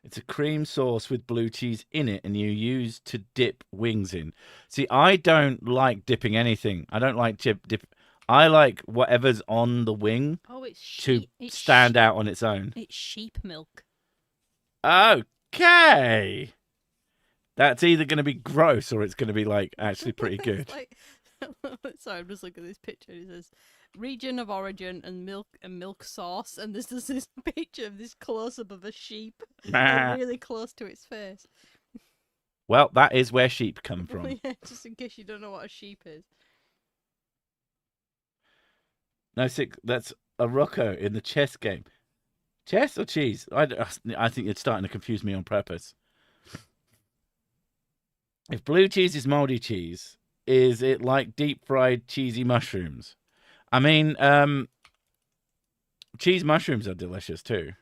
It's a cream sauce with blue cheese in it, and you use to dip wings in. See, I don't like dipping anything. I don't like dip. I like whatever's on the wing to stand out on its own. It's sheep milk. Okay. That's either going to be gross or it's going to be like actually pretty good. Sorry, I'm just looking at this picture. It says region of origin and milk sauce, and this is this picture of this close up of a sheep really close to its face. Well, that is where sheep come from. Yeah, just in case you don't know what a sheep is. No, Sick, that's a Rocco in the chess game. Chess or cheese? I think it's starting to confuse me on purpose. If blue cheese is moldy cheese, is it like deep fried cheesy mushrooms? I mean, cheese mushrooms are delicious too.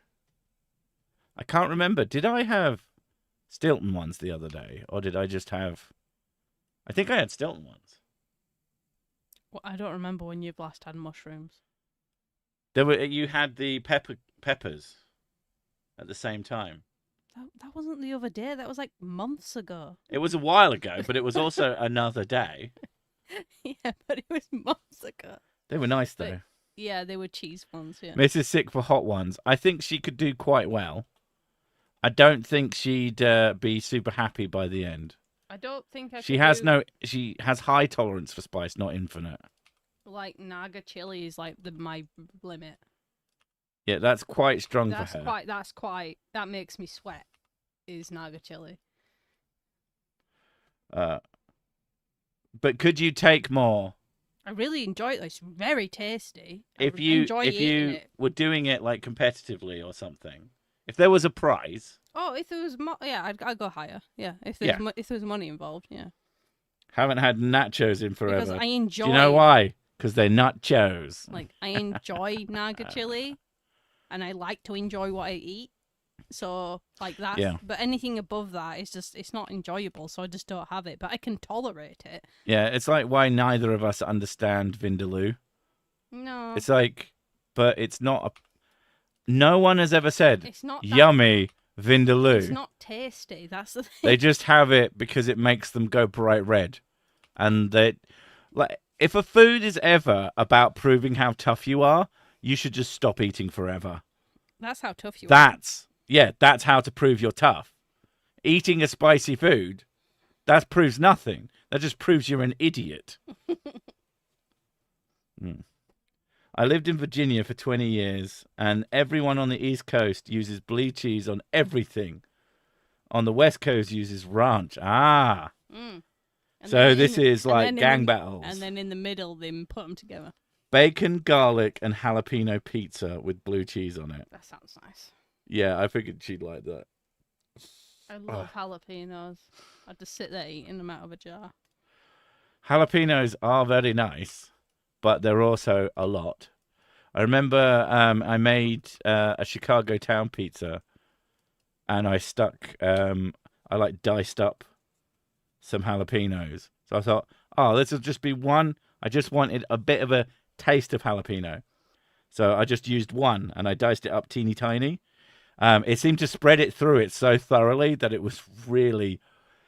I can't remember. Did I have Stilton ones the other day, or did I just have? I think I had Stilton ones. Well, I don't remember when you've last had mushrooms. You had the peppers at the same time. That wasn't the other day. That was like months ago. It was a while ago, but it was also another day. Yeah, but it was months ago. They were nice though. Yeah, they were cheese ones. Yeah. Mrs. Sick for hot ones. I think she could do quite well. I don't think she'd be super happy by the end. I don't think I. She has high tolerance for spice, not infinite. Like Naga chili is like my limit. Yeah, that's quite strong for her. That makes me sweat. Is Naga chili. But could you take more? I really enjoy it. It's very tasty. If you were doing it like competitively or something, if there was a prize. Oh, if there was I'd go higher. Yeah, if there's money involved, yeah. Haven't had nachos in forever. Because I enjoy. Do you know why? Because they're nachos. Like, I enjoy Naga chili, and I like to enjoy what I eat. So, like that. Yeah. But anything above that is just, it's not enjoyable, so I just don't have it. But I can tolerate it. Yeah, it's like why neither of us understand Vindaloo. No. It's like, but it's not a. No one has ever said, It's not that, yummy Vindaloo. It's not tasty. That's the thing. They just have it because it makes them go bright red. And they, like, if a food is ever about proving how tough you are, you should just stop eating forever. That's how tough you Yeah, that's how to prove you're tough. Eating a spicy food, that proves nothing. That just proves you're an idiot. I lived in Virginia for 20 years, and everyone on the East Coast uses blue cheese on everything. On the West Coast uses ranch. Ah. So this is like gang battles. And then in the middle, they put them together. Bacon, garlic, and jalapeno pizza with blue cheese on it. That sounds nice. Yeah, I figured she'd like that. I love jalapenos. I'd just sit there eating them out of a jar. Jalapenos are very nice, but they're also a lot. I remember I made a Chicago town pizza, and I diced up some jalapenos. So I thought, oh, this will just be one. I just wanted a bit of a taste of jalapeno. So I just used one, and I diced it up teeny tiny. It seemed to spread it through it so thoroughly that it was really...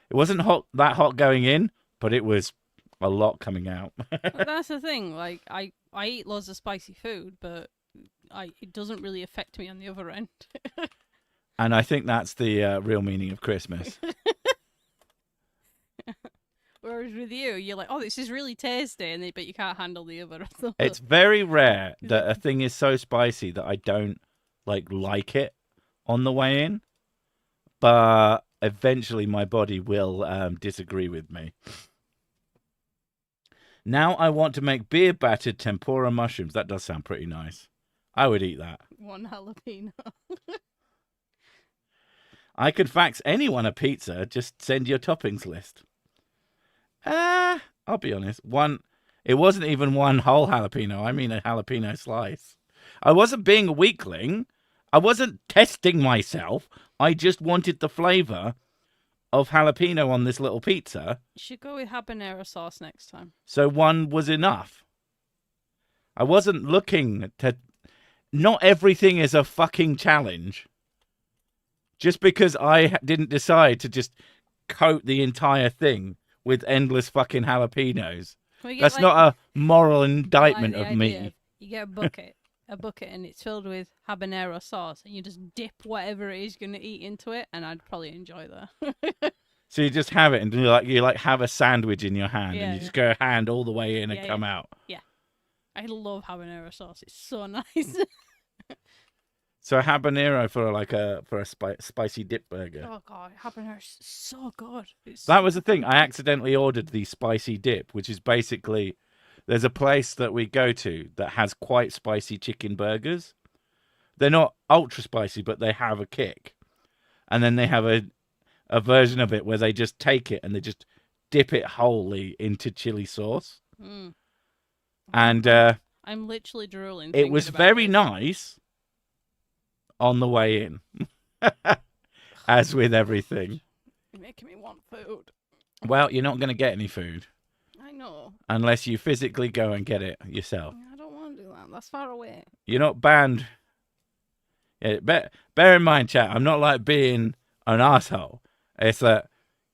It wasn't that hot going in, but it was a lot coming out. That's the thing. Like, I eat loads of spicy food, but it doesn't really affect me on the other end. And I think that's the real meaning of Christmas. Whereas with you, you're like, oh, this is really tasty, but you can't handle the other. It's very rare that a thing is so spicy that I don't like it on the way in, but eventually my body will disagree with me. Now I want to make beer battered tempura mushrooms. That does sound pretty nice. I would eat that. One jalapeno. I could fax anyone a pizza. Just send your toppings list. I'll be honest. It wasn't even one whole jalapeno. I mean a jalapeno slice. I wasn't being a weakling. I wasn't testing myself. I just wanted the flavor of jalapeno on this little pizza. You should go with habanero sauce next time. So one was enough. I wasn't looking to... Not everything is a fucking challenge. Just because I didn't decide to just coat the entire thing with endless fucking jalapenos. That's not a moral indictment of me. You get a bucket, and it's filled with habanero sauce, and you just dip whatever it is you're going to eat into it, and I'd probably enjoy that. So you just have it, and you have a sandwich in your hand, and you just go hand all the way in and come out. Yeah. I love habanero sauce. It's so nice. So habanero for a spicy dip burger. Oh god, habanero's so good. That was the thing. I accidentally ordered the spicy dip, which is basically there's a place that we go to that has quite spicy chicken burgers. They're not ultra spicy, but they have a kick. And then they have a version of it where they just take it and they just dip it wholly into chili sauce. And I'm literally drooling. It was very nice on the way in. As with everything. You're making me want food. Well, you're not going to get any food. I know. Unless you physically go and get it yourself. I don't want to do that. That's far away. You're not banned. Yeah, bear in mind, chat, I'm not like being an asshole. It's that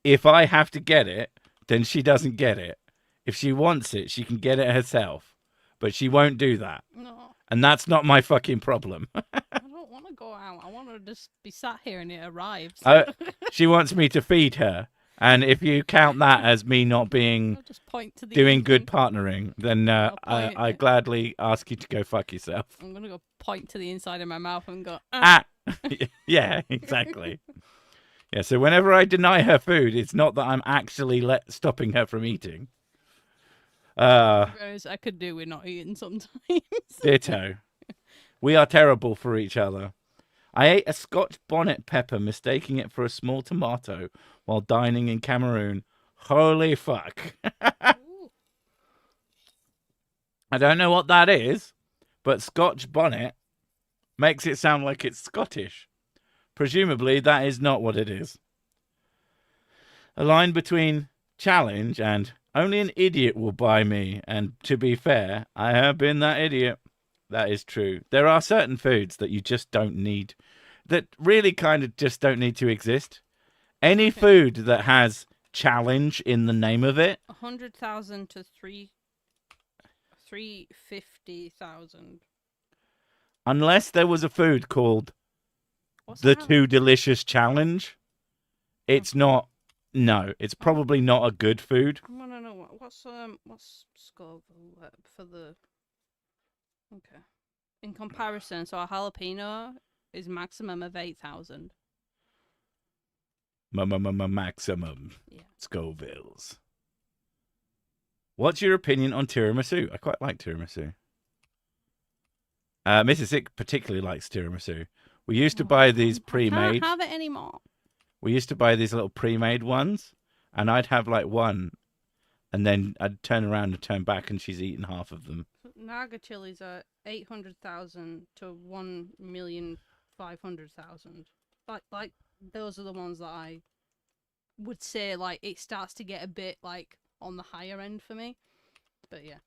if I have to get it, then she doesn't get it. If she wants it, she can get it herself. But she won't do that. No. And that's not my fucking problem. I don't want to go out. I want to just be sat here and it arrives. She wants me to feed her. And if you count that as me not being doing good partnering, then I gladly ask you to go fuck yourself. I'm going to go point to the inside of my mouth and go, Yeah, exactly. Yeah, so whenever I deny her food, it's not that I'm actually stopping her from eating. Whereas I could do with not eating sometimes. Ditto. We are terrible for each other. I ate a Scotch bonnet pepper, mistaking it for a small tomato while dining in Cameroon. Holy fuck. I don't know what that is, but Scotch bonnet makes it sound like it's Scottish. Presumably, that is not what it is. A line between challenge and only an idiot will buy me. And to be fair, I have been that idiot. That is true. There are certain foods that you just don't need, that really kind of just don't need to exist. Any food that has challenge in the name of it, 100,000 to 350,000. unless there was a food called What's the that? Too Delicious Challenge, it's not. No, it's probably not a good food. I want to know what's Scoville for the. Okay. In comparison, so a jalapeno is maximum of 8,000. Maximum Yeah. Scovilles. What's your opinion on tiramisu? I quite like tiramisu. Mrs. Sick particularly likes tiramisu. We used to buy these I pre-made. can't have it anymore. We used to buy these little pre-made ones, and I'd have like one, and then I'd turn around and turn back, and she's eaten half of them. Naga chilies are 800,000 to 1,500,000. Like those are the ones that I would say like it starts to get a bit like on the higher end for me. But yeah.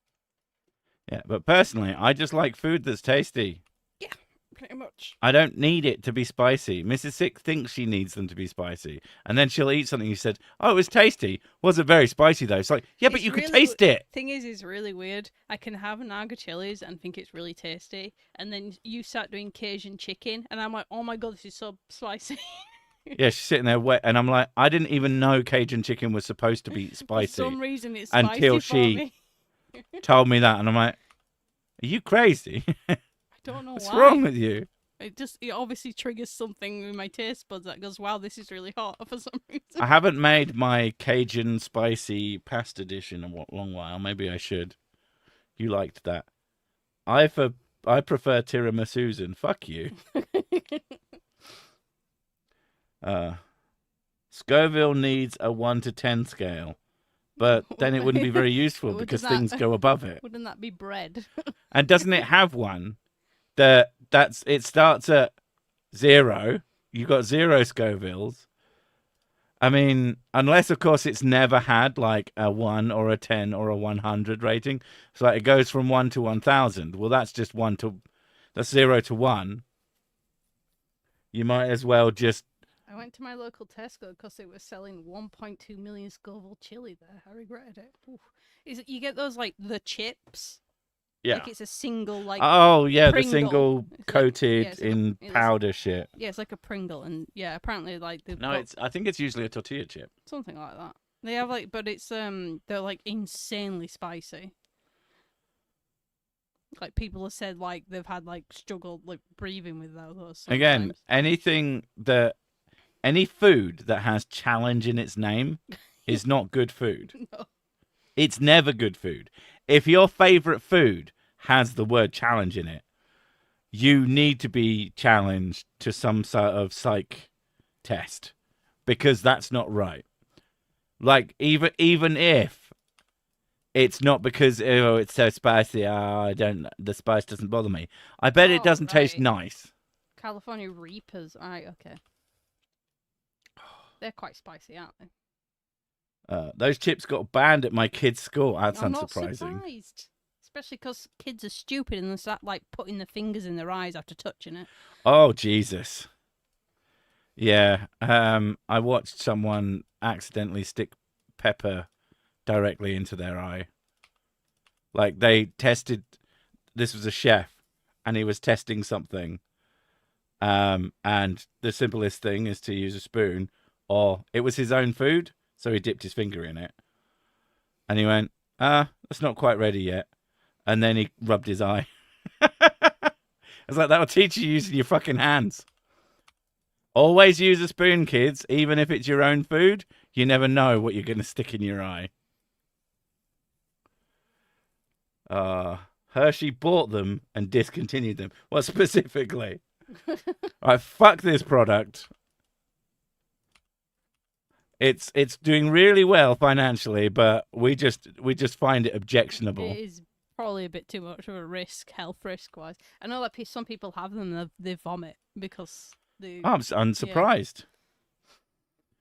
Yeah, but personally, I just like food that's tasty. Yeah, pretty much. I don't need it to be spicy. Mrs. Sick thinks she needs them to be spicy. And then she'll eat something you said, oh, it was tasty. Wasn't very spicy, though. It's like, yeah, but It's you could really taste it. Thing is, it's really weird. I can have Naga chilies and think it's really tasty. And then you start doing Cajun chicken, and I'm like, oh my god, this is so spicy. Yeah, she's sitting there wet. And I'm like, I didn't even know Cajun chicken was supposed to be spicy. For some reason, it's spicy until for she me. told me that. And I'm like, are you crazy? I don't know What's why. wrong with you? It obviously triggers something in my taste buds that goes, wow, this is really hot for some reason. I haven't made my Cajun spicy pasta dish in a long while. Maybe I should. You liked that. I prefer tiramisus and fuck you. Scoville needs a 1 to 10 scale, but then it wouldn't be very useful Well, because does that- things go above it. Wouldn't that be bread? And doesn't it have one it starts at 0? You've got 0 Scovilles. I mean, unless of course it's never had like a 1 or a 10 or a 100 rating. So like it goes from 1 to 1,000. Well, that's just that's 0 to 1. You might as well just. I went to my local Tesco because they were selling 1.2 million Scoville chili there. I regretted it. Oof. You get those like the chips? Yeah. Like it's a single like. Oh yeah, Pringle. the single It's like- coated yeah, it's like in powder shit. Yeah, it's like a Pringle, and yeah, apparently like they've No, got I think it's usually a tortilla chip. something like that. They have like, but it's they're like insanely spicy. Like people have said, like they've had like struggled like breathing with those. Sometimes. Again, any food that has challenge in its name is not good food. No. It's never good food. If your favorite food has the word challenge in it, you need to be challenged to some sort of psych test because that's not right. Like even if it's not because it's so spicy, the spice doesn't bother me. I bet it doesn't taste right. nice. California Reapers. Alright, okay. They're quite spicy, aren't they? Those chips got banned at my kid's school. That's I'm not unsurprising. surprised. Especially because kids are stupid and they start like putting their fingers in their eyes after touching it. Oh Jesus! Yeah, I watched someone accidentally stick pepper directly into their eye. Like they tested. This was a chef, and he was testing something. And the simplest thing is to use a spoon, or it was his own food. So he dipped his finger in it. And he went, that's not quite ready yet. And then he rubbed his eye. I was like, that'll teach you using your fucking hands. Always use a spoon, kids. Even if it's your own food, you never know what you're going to stick in your eye. Hershey bought them and discontinued them. What specifically? All right, fuck this product. It's doing really well financially, but we just find it objectionable. It is Probably a bit too much of a risk, health risk wise. I know that some people have them and they vomit because they. I'm unsurprised.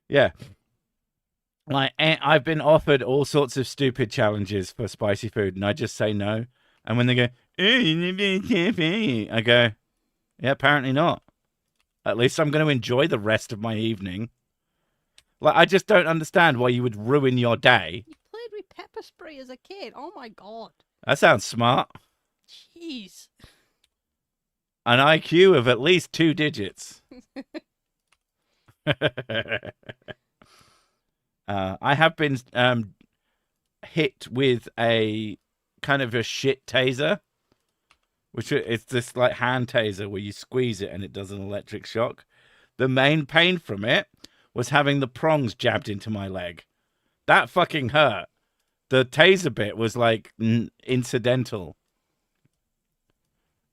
Yeah. Like, I've been offered all sorts of stupid challenges for spicy food, and I just say no. And when they go, I go, yeah, apparently not. At least I'm going to enjoy the rest of my evening. Like, I just don't understand why you would ruin your day. You played with pepper spray as a kid. Oh my god. That sounds smart. Jeez. An IQ of at least 2 digits. I have been hit with a kind of a shit taser, which is this like hand taser where you squeeze it and it does an electric shock. The main pain from it was having the prongs jabbed into my leg. That fucking hurt. The taser bit was like incidental.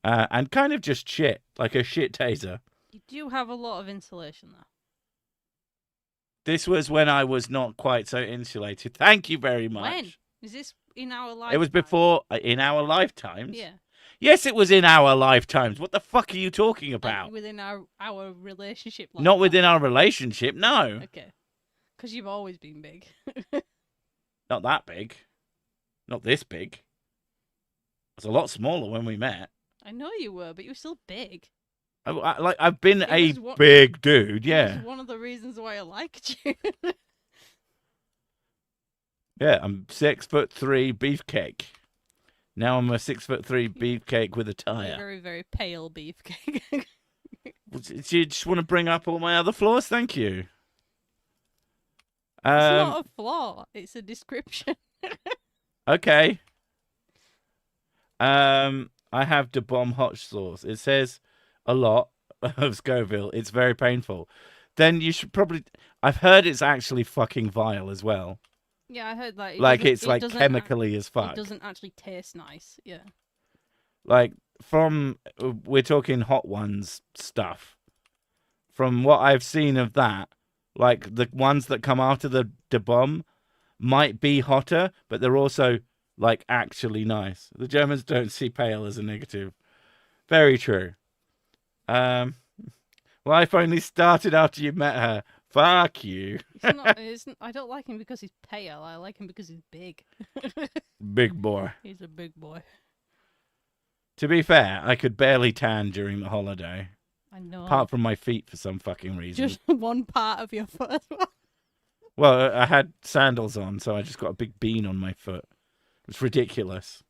And kind of just shit, like a shit taser. You do have a lot of insulation though. This was when I was not quite so insulated. Thank you very much. When? Is this in our life? It was before, in our lifetimes. Yeah. Yes, it was in our lifetimes. What the fuck are you talking about? Like within our relationship. Not within our relationship, no. Okay. Because you've always been big. Not that big. Not this big. It was a lot smaller when we met. I know you were, but you were still big. I've been a big dude, yeah. It was one of the reasons why I liked you. Yeah, I'm 6'3" beefcake. Now I'm a 6'3" beefcake with a tire. Very, very pale beefcake. Do you just want to bring up all my other flaws? Thank you. It's not a flaw. It's a description. Okay. I have the bomb hot sauce. It says a lot of Scoville. It's very painful. Then you should probably. I've heard it's actually fucking vile as well. Yeah, I heard that. Like it's like chemically as fuck. It doesn't actually taste nice. Yeah. Like we're talking hot ones stuff. From what I've seen of that, like the ones that come after the bomb might be hotter, but they're also like actually nice. The Germans don't see pale as a negative. Very true. Life only started after you met her. Fuck you. I don't like him because he's pale. I like him because he's big. Big boy. He's a big boy. To be fair, I could barely tan during the holiday. I know. Apart from my feet for some fucking reason. Just one part of your foot. Well, I had sandals on, so I just got a big bean on my foot. It's ridiculous.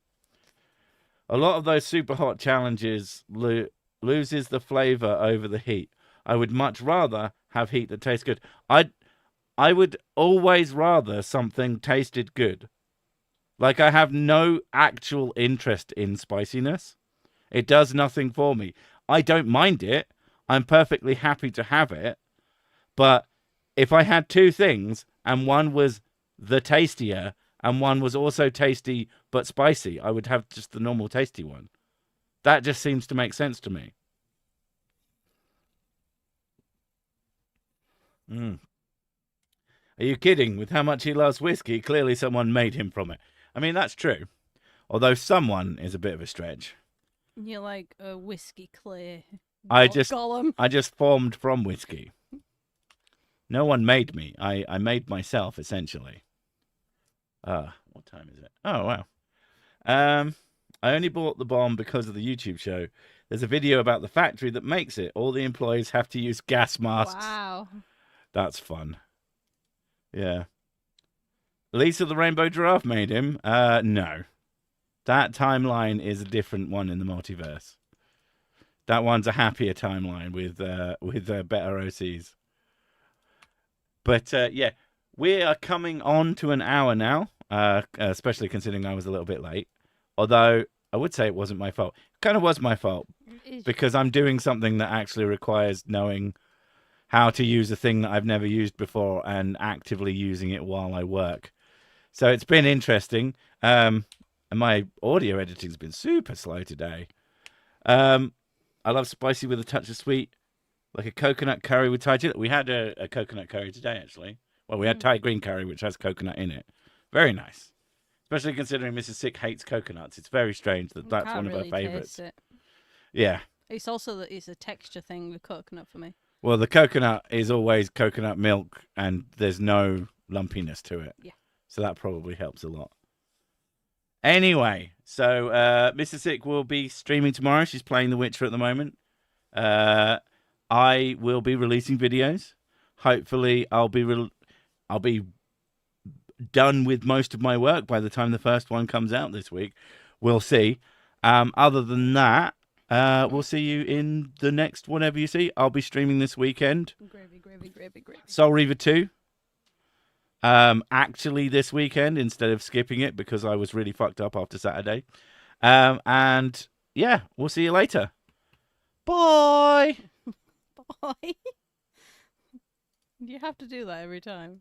A lot of those super hot challenges loses the flavor over the heat. I would much rather have heat that tastes good. I would always rather something tasted good. Like, I have no actual interest in spiciness. It does nothing for me. I don't mind it. I'm perfectly happy to have it. But if I had two things, and one was the tastier, and one was also tasty but spicy, I would have just the normal tasty one. That just seems to make sense to me. Are you kidding? With how much he loves whiskey, clearly someone made him from it. I mean, that's true. Although someone is a bit of a stretch. You're like a whiskey clay. I golem. just formed from whiskey. No one made me. I made myself, essentially. What time is it? Oh, wow. I only bought the bomb because of the YouTube show. There's a video about the factory that makes it. All the employees have to use gas masks. Wow. That's fun. Yeah. Lisa the Rainbow Giraffe made him. No. That timeline is a different one in the multiverse. That one's a happier timeline with better OCs. But yeah, we are coming on to an hour now, especially considering I was a little bit late. Although I would say it wasn't my fault. It kind of was my fault because I'm doing something that actually requires knowing how to use a thing that I've never used before and actively using it while I work. So it's been interesting. And my audio editing's been super slow today. I love spicy with a touch of sweet, like a coconut curry with Thai chili. We had a coconut curry today, actually. Well, we had Thai green curry, which has coconut in it. Very nice. Especially considering Mrs. Sick hates coconuts. It's very strange that that's Can't one of really her favourites. taste it. Yeah. It's also that it's a texture thing with coconut for me. Well, the coconut is always coconut milk, and there's no lumpiness to it. Yeah. So that probably helps a lot. Anyway, so Mrs. Sick will be streaming tomorrow. She's playing The Witcher at the moment. I will be releasing videos. Hopefully, I'll be done with most of my work by the time the first one comes out this week. We'll see. Other than that, we'll see you in the next whatever you see. I'll be streaming this weekend. Gravy. Soul Reaver 2. Actually this weekend instead of skipping it because I was really fucked up after Saturday. And yeah, we'll see you later. Bye. Bye. You have to do that every time.